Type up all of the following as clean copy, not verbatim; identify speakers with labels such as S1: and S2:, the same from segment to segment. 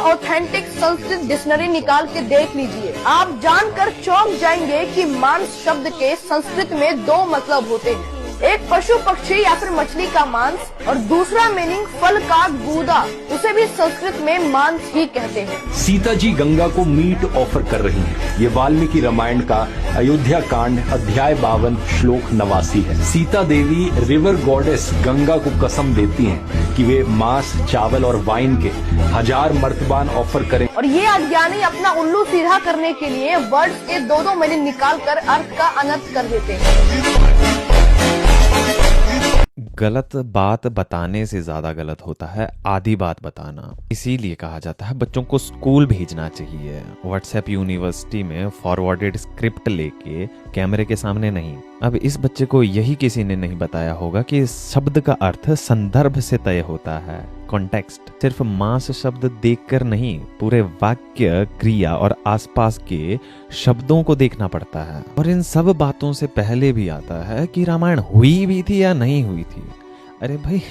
S1: Authentic Sanskrit dictionary निकाल के देख लीजिए। आप जानकर चौंक जाएंगे कि मांस शब्द के संस्कृत में दो मतलब होते हैं, एक पशु पक्षी या फिर मछली का मांस और दूसरा मीनिंग फल का गूदा, उसे भी संस्कृत में मांस ही कहते हैं।
S2: सीता जी गंगा को मीट ऑफर कर रही हैं। ये वाल्मीकि रामायण का अयोध्या कांड अध्याय 52 श्लोक 89 है। सीता देवी रिवर गॉडेस गंगा को कसम देती हैं कि वे मांस, चावल और वाइन के 1000 मर्तबान ऑफर करें।
S1: और ये अज्ञानी अपना उल्लू सीधा करने के लिए वर्ड्स के दो मीनिंग निकाल कर अर्थ का अनर्थ कर देते हैं।
S3: गलत बात बताने से ज्यादा गलत होता है आधी बात बताना। इसीलिए कहा जाता है बच्चों को स्कूल भेजना चाहिए, व्हाट्सएप यूनिवर्सिटी में फॉरवर्डेड स्क्रिप्ट लेके कैमरे के सामने नहीं। अब इस बच्चे को यही किसी ने नहीं बताया होगा कि शब्द का अर्थ संदर्भ से तय होता है, कॉन्टेक्स्ट। सिर्फ मांस शब्द देखकर नहीं, पूरे वाक्य, क्रिया और आसपास के शब्दों को देखना पड़ता है। और इन सब बातों से पहले भी आता है कि रामायण हुई भी थी या नहीं हुई थी। अरे भाई,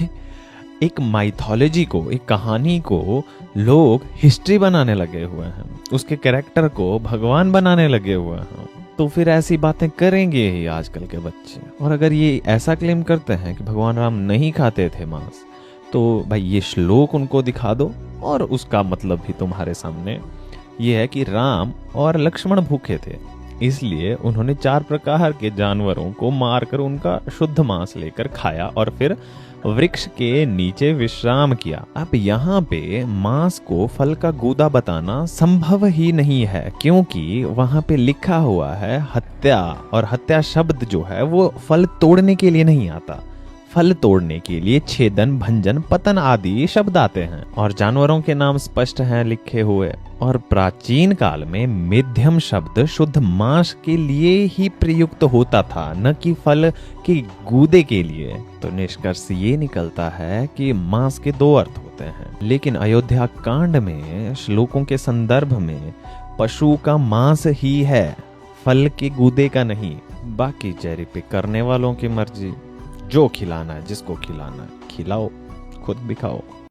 S3: एक माइथोलॉजी को, एक कहानी को लोग हिस्ट्री बनाने लगे हुए हैं, उसके कैरेक्टर को भगवान बनाने लगे हुए हैं, तो फिर ऐसी बातें करेंगे ही आजकल के बच्चे। और अगर ये ऐसा क्लेम करते हैं कि भगवान राम नहीं खाते थे मांस, तो भाई ये श्लोक उनको दिखा दो और उसका मतलब भी तुम्हारे सामने ये है कि राम और लक्ष्मण भूखे थे, इसलिए उन्होंने 4 प्रकार के जानवरों को मारकर उनका शुद्ध मांस लेकर खाया और फिर वृक्ष के नीचे विश्राम किया। अब यहाँ पे मांस को फल का गूदा बताना संभव ही नहीं है, क्योंकि वहां पे लिखा हुआ है हत्या, और हत्या शब्द जो है वो फल तोड़ने के लिए नहीं आता। फल तोड़ने के लिए छेदन, भंजन, पतन आदि शब्द आते हैं और जानवरों के नाम स्पष्ट हैं लिखे हुए। और प्राचीन काल में मेध्यम शब्द शुद्ध मांस के लिए ही प्रयुक्त होता था, न कि फल के गूदे के लिए। तो निष्कर्ष ये निकलता है कि मांस के 2 अर्थ होते हैं, लेकिन अयोध्या कांड में श्लोकों के संदर्भ में पशु का मांस ही है, फल के गूदे का नहीं। बाकी चेरी पिक करने वालों की मर्जी, जो खिलाना है, जिसको खिलाना है खिलाओ, खुद भी खाओ।